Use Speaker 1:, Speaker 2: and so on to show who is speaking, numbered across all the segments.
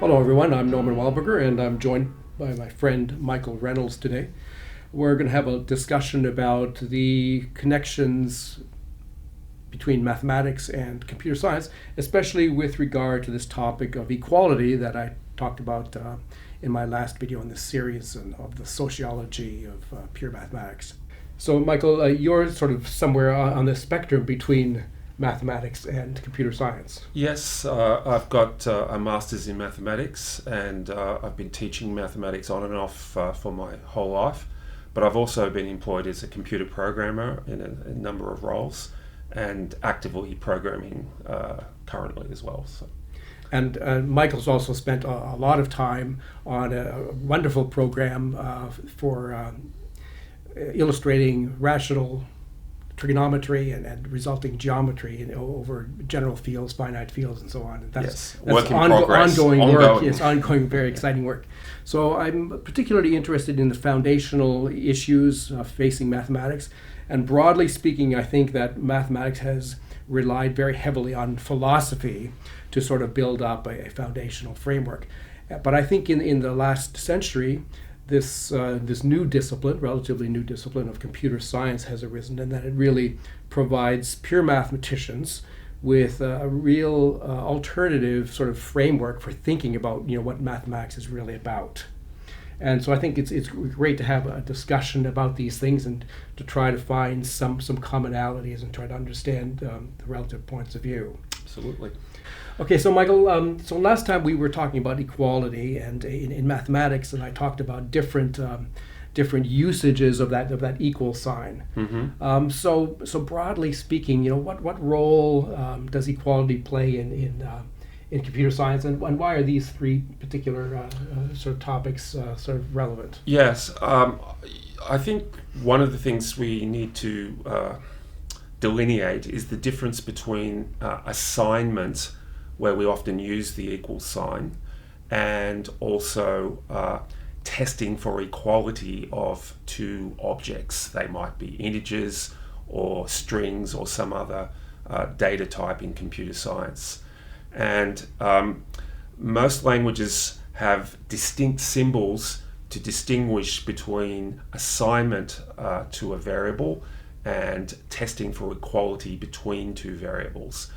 Speaker 1: Hello, everyone. I'm Norman Wahlberger, and I'm joined by my friend Michael Reynolds today. We're going to have a discussion about the connections between mathematics and computer science, especially with regard to this topic of equality that I talked about in my last video in this series of the sociology of pure mathematics. So, Michael, you're sort of somewhere on the spectrum between mathematics and computer science.
Speaker 2: Yes, I've got a master's in mathematics, and I've been teaching mathematics on and off for my whole life. But I've also been employed as a computer programmer in a number of roles, and actively programming currently as well. So.
Speaker 1: And Michael's also spent a lot of time on a wonderful program for illustrating rational trigonometry and resulting geometry over general fields, finite fields, and so on. And
Speaker 2: that's work in progress.
Speaker 1: Ongoing work. It's ongoing, very exciting work. So I'm particularly interested in the foundational issues facing mathematics. And broadly speaking, I think that mathematics has relied very heavily on philosophy to sort of build up a foundational framework. But I think in the last century, this new discipline, relatively new discipline of computer science has arisen, and that it really provides pure mathematicians with a real alternative sort of framework for thinking about what mathematics is really about. And so I think it's great to have a discussion about these things and to try to find some commonalities and try to understand the relative points of view.
Speaker 2: Absolutely.
Speaker 1: Okay, so Michael, so last time we were talking about equality and in mathematics, and I talked about different usages of that equal sign.
Speaker 2: Mm-hmm.
Speaker 1: So broadly speaking, what role does equality play in computer science, and why are these three particular sort of topics sort of relevant?
Speaker 2: Yes, I think one of the things we need to delineate is the difference between assignment, where we often use the equal sign, and also testing for equality of two objects. They might be integers or strings or some other data type in computer science. And most languages have distinct symbols to distinguish between assignment to a variable and testing for equality between two variables.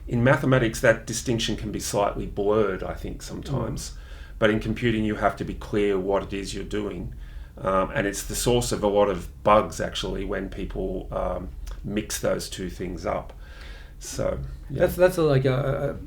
Speaker 2: In mathematics, that distinction can be slightly blurred, I think, sometimes. But in computing, you have to be clear what it is you're doing. And it's the source of a lot of bugs, actually, when people mix those two things up. So yeah.
Speaker 1: That's like a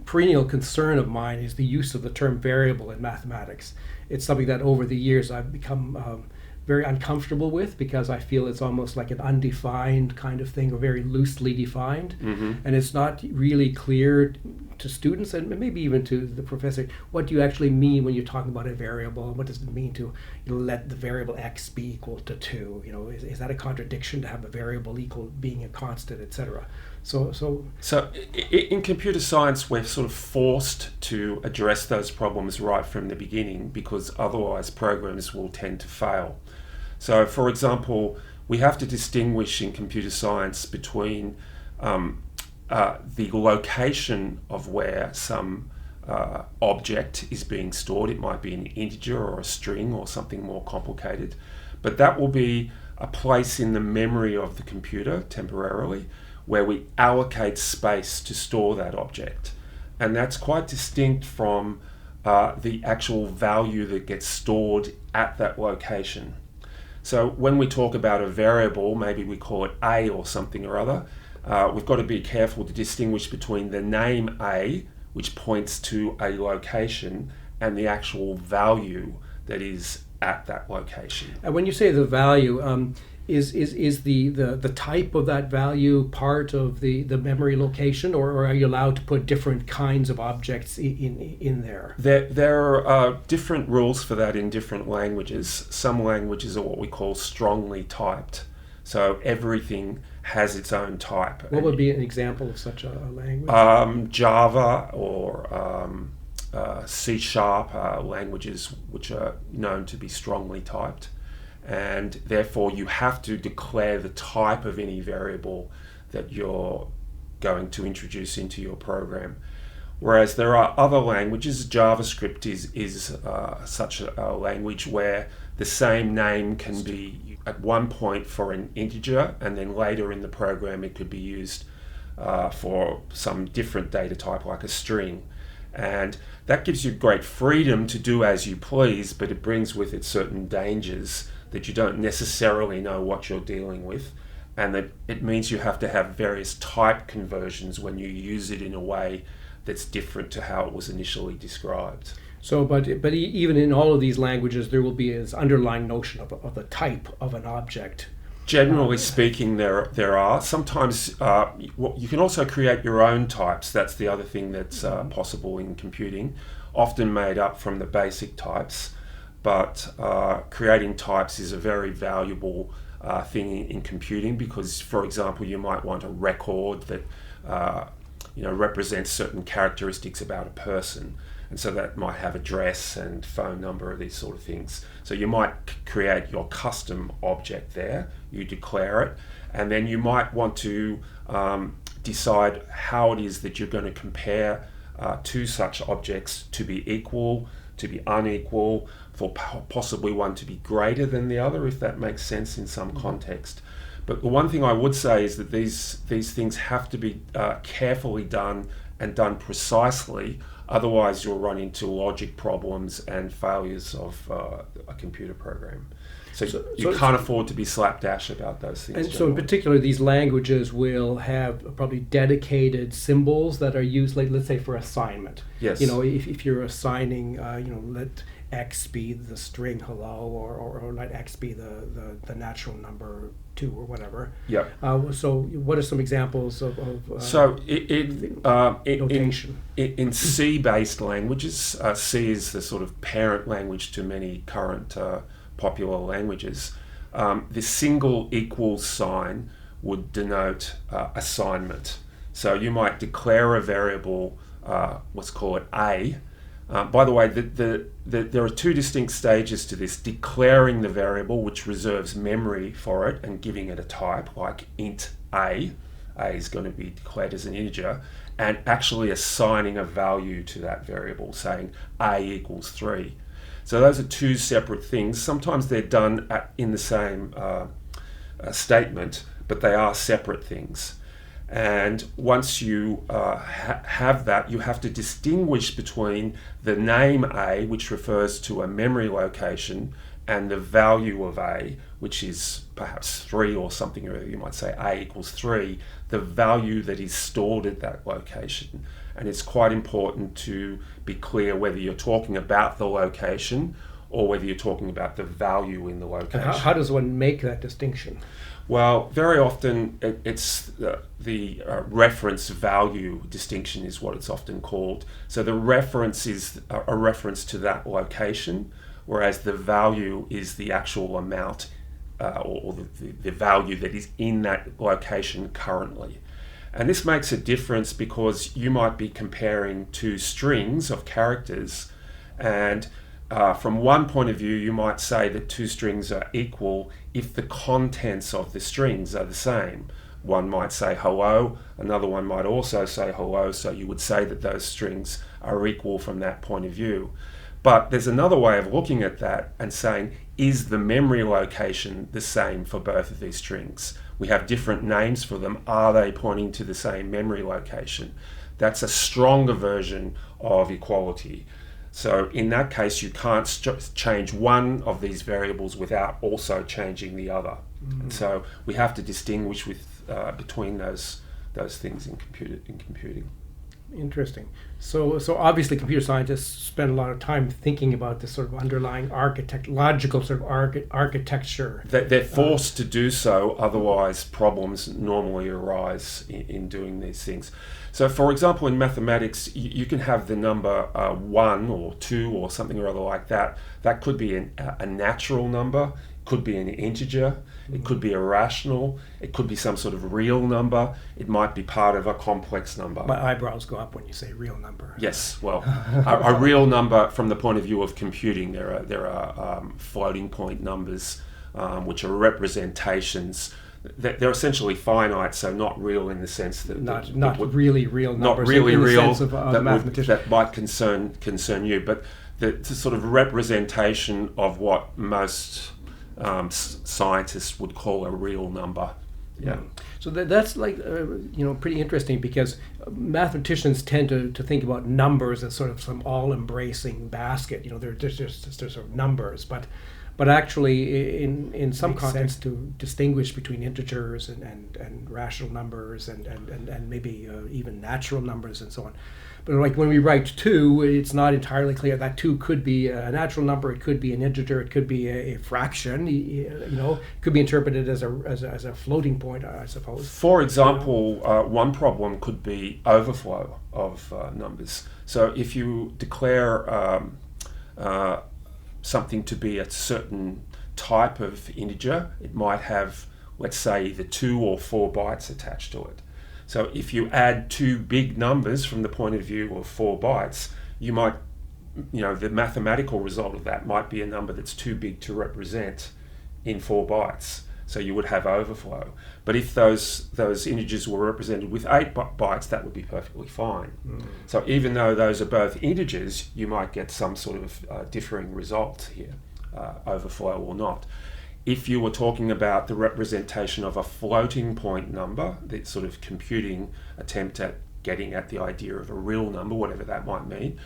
Speaker 1: perennial concern of mine is the use of the term variable in mathematics. It's something that over the years I've become very uncomfortable with, because I feel it's almost like an undefined kind of thing, or very loosely defined.
Speaker 2: Mm-hmm.
Speaker 1: And it's not really clear to students and maybe even to the professor what do you actually mean when you're talking about a variable. What does it mean to let the variable x be equal to 2? Is that a contradiction to have a variable equal being a constant, etc.? So
Speaker 2: in computer science, we're sort of forced to address those problems right from the beginning, because otherwise programs will tend to fail. So, for example, we have to distinguish in computer science between the location of where some object is being stored. It might be an integer or a string or something more complicated, but that will be a place in the memory of the computer temporarily, where we allocate space to store that object. And that's quite distinct from the actual value that gets stored at that location. So when we talk about a variable, maybe we call it A or something or other, we've got to be careful to distinguish between the name A, which points to a location, and the actual value that is at that location.
Speaker 1: And when you say the value, is the type of that value part of the memory location, or are you allowed to put different kinds of objects in there?
Speaker 2: There are different rules for that in different languages. Some languages are what we call strongly typed. So everything has its own type.
Speaker 1: What would be an example of such a language?
Speaker 2: Java or C# languages which are known to be strongly typed. And therefore you have to declare the type of any variable that you're going to introduce into your program. Whereas there are other languages, JavaScript is such a language where the same name can be at one point for an integer, and then later in the program it could be used for some different data type like a string. And that gives you great freedom to do as you please, but it brings with it certain dangers that you don't necessarily know what you're dealing with, and that it means you have to have various type conversions when you use it in a way that's different to how it was initially described.
Speaker 1: So, but even in all of these languages, there will be this underlying notion of the type of an object.
Speaker 2: Generally speaking, there are. Sometimes you can also create your own types. That's the other thing that's possible in computing, often made up from the basic types. But creating types is a very valuable thing in computing because, for example, you might want a record that represents certain characteristics about a person. And so that might have address and phone number, these sort of things. So you might create your custom object there, you declare it, and then you might want to decide how it is that you're going to compare two such objects to be equal, to be unequal, for possibly one to be greater than the other, if that makes sense in some context. But the one thing I would say is that these things have to be carefully done and done precisely. Otherwise, you'll run into logic problems and failures of a computer program. So you can't afford to be slapdash about those things.
Speaker 1: And so in particular, these languages will have probably dedicated symbols that are used, like, let's say, for assignment.
Speaker 2: Yes.
Speaker 1: If you're assigning, let X be the string hello, or let X be the natural number 2 or whatever.
Speaker 2: Yeah.
Speaker 1: So what are some examples of
Speaker 2: notation? In C-based languages, C is the sort of parent language to many current popular languages. The single equals sign would denote assignment. So you might declare a variable, let's call it A. By the way, there are two distinct stages to this: declaring the variable, which reserves memory for it, and giving it a type, like int A. A is going to be declared as an integer, and actually assigning a value to that variable, saying A equals 3. So those are two separate things. Sometimes they're done in the same statement, but they are separate things. And once you have that, you have to distinguish between the name A, which refers to a memory location, and the value of A, which is perhaps 3 or something, or you might say A equals 3, the value that is stored at that location. And it's quite important to be clear whether you're talking about the location or whether you're talking about the value in the location.
Speaker 1: How does one make that distinction?
Speaker 2: Well, very often it's the reference value distinction is what it's often called. So the reference is a reference to that location, whereas the value is the actual amount or the value that is in that location currently. And this makes a difference because you might be comparing two strings of characters, and from one point of view, you might say that two strings are equal if the contents of the strings are the same. One might say hello, another one might also say hello, so you would say that those strings are equal from that point of view. But there's another way of looking at that and saying, is the memory location the same for both of these strings? We have different names for them. Are they pointing to the same memory location? That's a stronger version of equality. So in that case, you can't change one of these variables without also changing the other. Mm-hmm. And so we have to distinguish between those things in computing.
Speaker 1: Interesting. So obviously computer scientists spend a lot of time thinking about this sort of underlying logical sort of architecture.
Speaker 2: They're forced to do so, otherwise problems normally arise in doing these things. So for example, in mathematics, you can have the number 1 or 2 or something or other like that. That could be a natural number, could be an integer, it could be a rational, it could be some sort of real number, it might be part of a complex number.
Speaker 1: My eyebrows go up when you say real number.
Speaker 2: Yes, well, a real number from the point of view of computing, there are floating point numbers, which are representations they're essentially finite, so not real in the sense that
Speaker 1: not really real
Speaker 2: not
Speaker 1: numbers
Speaker 2: really
Speaker 1: in the
Speaker 2: real
Speaker 1: sense of the mathematician.
Speaker 2: that might concern you, but the sort of representation of what most scientists would call a real number. Yeah.
Speaker 1: So that's like pretty interesting, because mathematicians tend to think about numbers as sort of some all-embracing basket. They're just sort of numbers, but actually in some contexts to distinguish between integers and rational numbers and maybe even natural numbers and so on. But like when we write 2, it's not entirely clear that 2 could be a natural number, it could be an integer, it could be a fraction. It could be interpreted as a floating point, I suppose.
Speaker 2: For example, one problem could be overflow of numbers. So if you declare something to be a certain type of integer, it might have, let's say, either 2 or 4 bytes attached to it. So if you add 2 big numbers from the point of view of 4 bytes, you might, the mathematical result of that might be a number that's too big to represent in 4 bytes. So you would have overflow. But if those integers were represented with 8 bytes, that would be perfectly fine. So even though those are both integers, you might get some sort of differing result here, overflow or not. If you were talking about the representation of a floating point number, that sort of computing attempt at getting at the idea of a real number, whatever that might mean,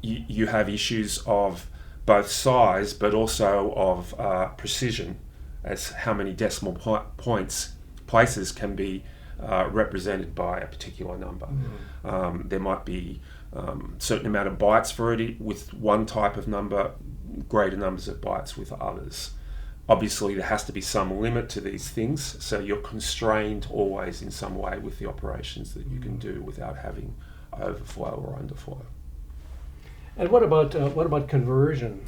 Speaker 2: you have issues of both size but also of precision, as how many decimal places can be represented by a particular number. There might be a certain amount of bytes for it with one type of number, greater numbers of bytes with others. Obviously, there has to be some limit to these things, so you're constrained always in some way with the operations that you can do without having overflow or underflow.
Speaker 1: And what about conversion?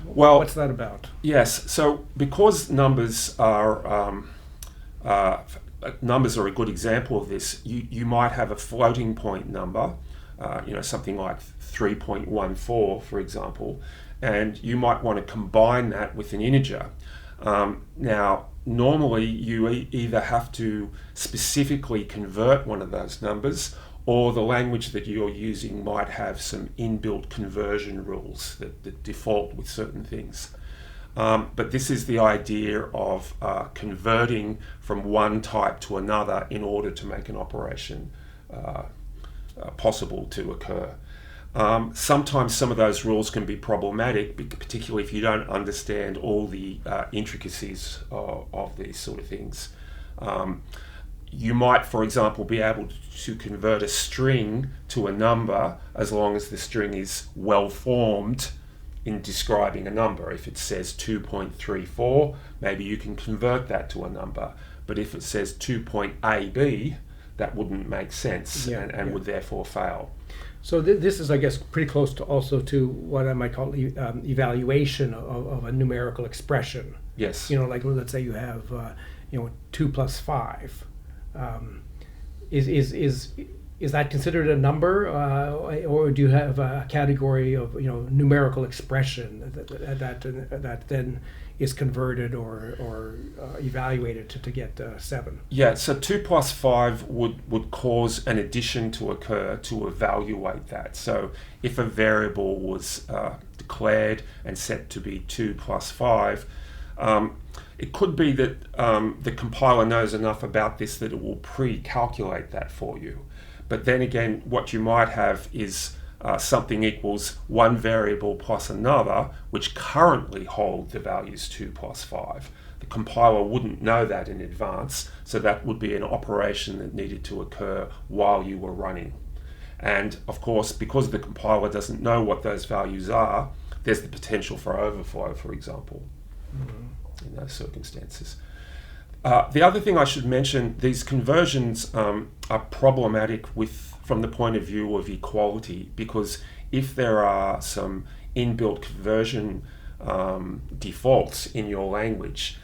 Speaker 2: Well,
Speaker 1: what's that about?
Speaker 2: Yes, so because numbers are a good example of this, you might have a floating point number, something like 3.14, for example, and you might want to combine that with an integer. Now, normally you either have to specifically convert one of those numbers, or the language that you're using might have some inbuilt conversion rules that default with certain things. But this is the idea of converting from one type to another in order to make an operation possible to occur. Sometimes some of those rules can be problematic, particularly if you don't understand all the intricacies of these sort of things. You might, for example, be able to convert a string to a number as long as the string is well formed in describing a number. If it says 2.34, maybe you can convert that to a number. But if it says 2.AB, that wouldn't make sense and would therefore fail.
Speaker 1: So this is, I guess, pretty close to what I might call evaluation of a numerical expression.
Speaker 2: Yes.
Speaker 1: Like let's say you have 2 plus 5. Is that considered a number, or do you have a category of numerical expression that then is converted or evaluated to get 7?
Speaker 2: Yeah, so 2 plus 5 would cause an addition to occur to evaluate that. So if a variable was declared and set to be 2 plus 5, it could be that the compiler knows enough about this that it will pre-calculate that for you. But then again, what you might have is something equals one variable plus another, which currently hold the values 2 plus 5. The compiler wouldn't know that in advance, so that would be an operation that needed to occur while you were running. And of course, because the compiler doesn't know what those values are, there's the potential for overflow, for example, in those circumstances. The other thing I should mention, these conversions are problematic from the point of view of equality, because if there are some inbuilt conversion defaults in your language,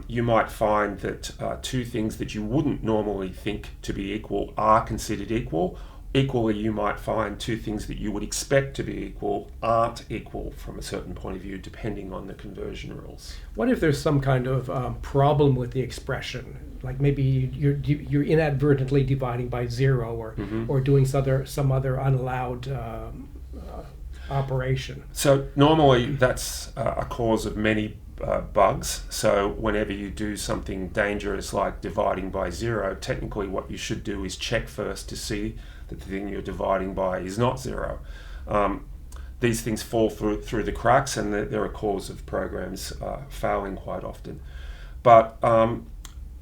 Speaker 2: you might find that two things that you wouldn't normally think to be equal are considered equal, equally, you might find two things that you would expect to be equal aren't equal from a certain point of view, depending on the conversion rules.
Speaker 1: What if there's some kind of problem with the expression? Like maybe you're inadvertently dividing by zero, or doing some other unallowed operation.
Speaker 2: So normally that's a cause of many bugs. So whenever you do something dangerous like dividing by zero, technically what you should do is check first to see that the thing you're dividing by is not zero. These things fall through the cracks, and they're a cause of programs failing quite often. But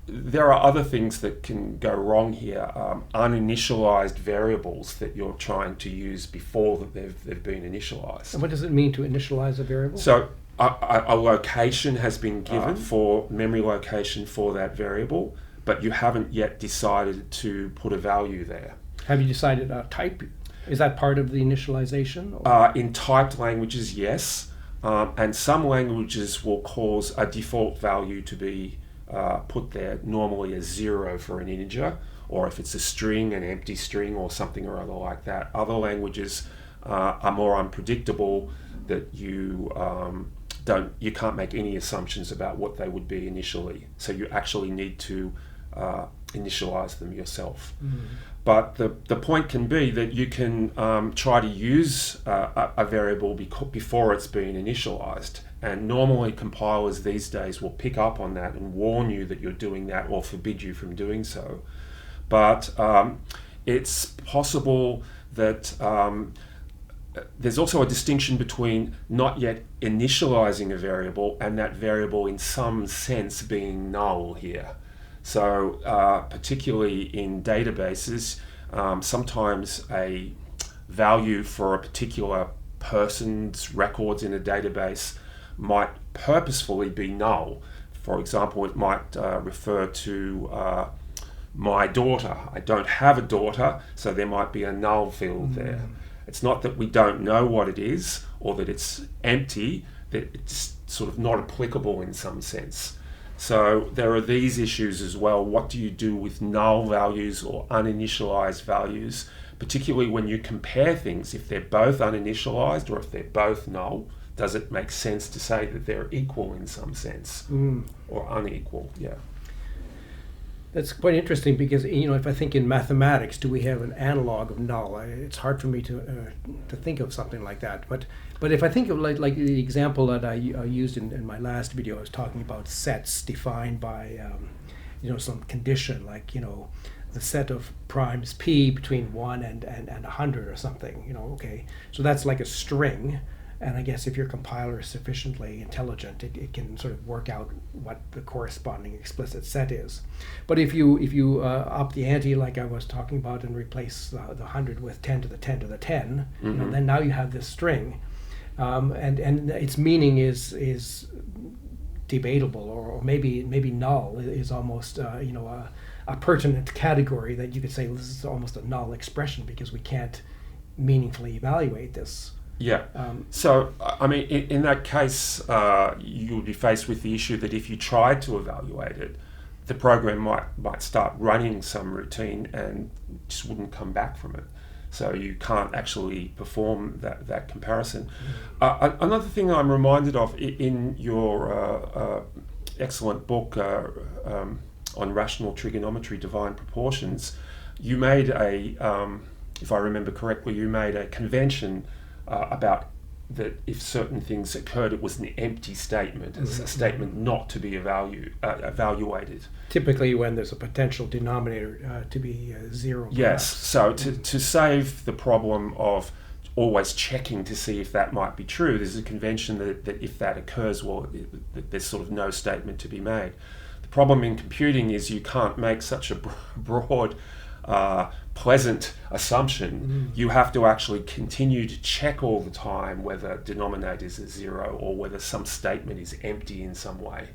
Speaker 2: there are other things that can go wrong here. Uninitialized variables that you're trying to use before that they've been initialized.
Speaker 1: And what does it mean to initialize a variable?
Speaker 2: So a location has been given for memory location for that variable, but you haven't yet decided to put a value there.
Speaker 1: Have you decided a type? Is that part of the initialization?
Speaker 2: In typed languages, yes. And some languages will cause a default value to be put there, normally as 0 for an integer, or if it's a string, an empty string or something or other like that. Other languages are more unpredictable, that you can't make any assumptions about what they would be initially. So you actually need to initialize them yourself. But the point can be that you can try to use a variable before it's been initialized. And normally compilers these days will pick up on that and warn you that you're doing that or forbid you from doing so. But it's possible that there's also a distinction between not yet initializing a variable and that variable in some sense being null here. So particularly in databases, sometimes a value for a particular person's records in a database might purposefully be null. For example, it might refer to my daughter. I don't have a daughter, so there might be a null field there. It's not that we don't know what it is or that it's empty, that it's sort of not applicable in some sense. So there are these issues as well. What do you do with null values or uninitialized values, particularly when you compare things? If they're both uninitialized or if they're both null, does it make sense to say that they're equal in some sense or unequal? Yeah.
Speaker 1: That's quite interesting because, if I think in mathematics, do we have an analog of null? It's hard for me to think of something like that. But if I think of like the example that I used in my last video, I was talking about sets defined by some condition, like the set of primes p between 1 and 100 or something. Okay, so that's like a string. And I guess if your compiler is sufficiently intelligent, it can sort of work out what the corresponding explicit set is. But if you up the ante, like I was talking about, and replace the 100 with 10 to the 10 to the 10, then now you have this string, and its meaning is debatable, or maybe null is almost a pertinent category that you could say, well, this is almost a null expression because we can't meaningfully evaluate this.
Speaker 2: Yeah. So, I mean, in that case, you would be faced with the issue that if you tried to evaluate it, the program might start running some routine and just wouldn't come back from it. So you can't actually perform that comparison. Another thing I'm reminded of in your excellent book on rational trigonometry, divine proportions, you made if I remember correctly, you made a convention about that if certain things occurred, it was an empty statement, as a statement not to be evaluated.
Speaker 1: Typically when there's a potential denominator to be zero.
Speaker 2: Yes, so to save the problem of always checking to see if that might be true, there's a convention that if that occurs, well, there's sort of no statement to be made. The problem in computing is you can't make such a broad pleasant assumption. You have to actually continue to check all the time whether denominators are zero or whether some statement is empty in some way.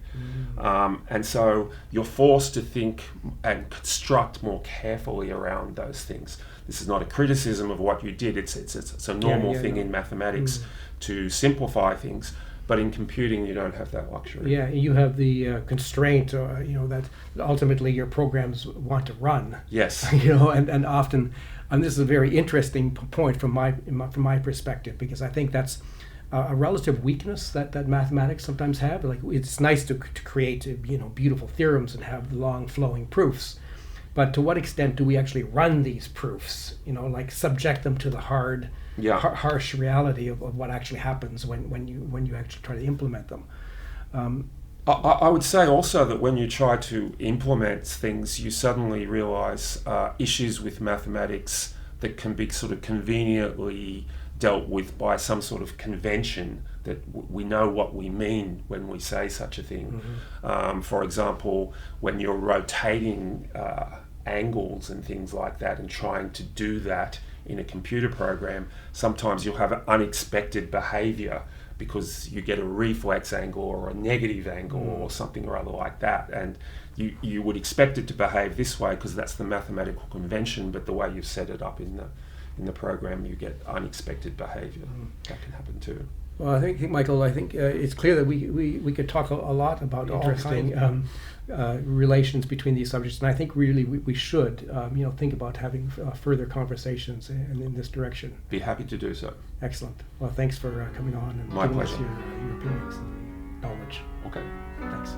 Speaker 2: And so you're forced to think and construct more carefully around those things. This is not a criticism of what you did. It's a normal thing in mathematics to simplify things. But in computing, you don't have that luxury.
Speaker 1: Yeah, you have the constraint, that ultimately your programs want to run.
Speaker 2: Yes.
Speaker 1: And often, and this is a very interesting point from my perspective, because I think that's a relative weakness that mathematics sometimes have. Like, it's nice to create beautiful theorems and have long flowing proofs, but to what extent do we actually run these proofs? Like subject them to the harsh reality of what actually happens when you actually try to implement them.
Speaker 2: I would say also that when you try to implement things, you suddenly realize issues with mathematics that can be sort of conveniently dealt with by some sort of convention that we know what we mean when we say such a thing.
Speaker 1: Mm-hmm.
Speaker 2: For example, when you're rotating angles and things like that and trying to do that in a computer program, sometimes you'll have unexpected behavior because you get a reflex angle or a negative angle or something or other like that, and you would expect it to behave this way because that's the mathematical convention, but the way you've set it up in the program, you get unexpected behavior. That can happen too.
Speaker 1: Well, I think, Michael, it's clear that we could talk a lot about interesting relations between these subjects, and I think really we should think about having further conversations in this direction.
Speaker 2: Be happy to do so.
Speaker 1: Excellent. Well, thanks for coming on and
Speaker 2: My
Speaker 1: giving us
Speaker 2: pleasure.
Speaker 1: your opinions and knowledge.
Speaker 2: Okay.
Speaker 1: Thanks.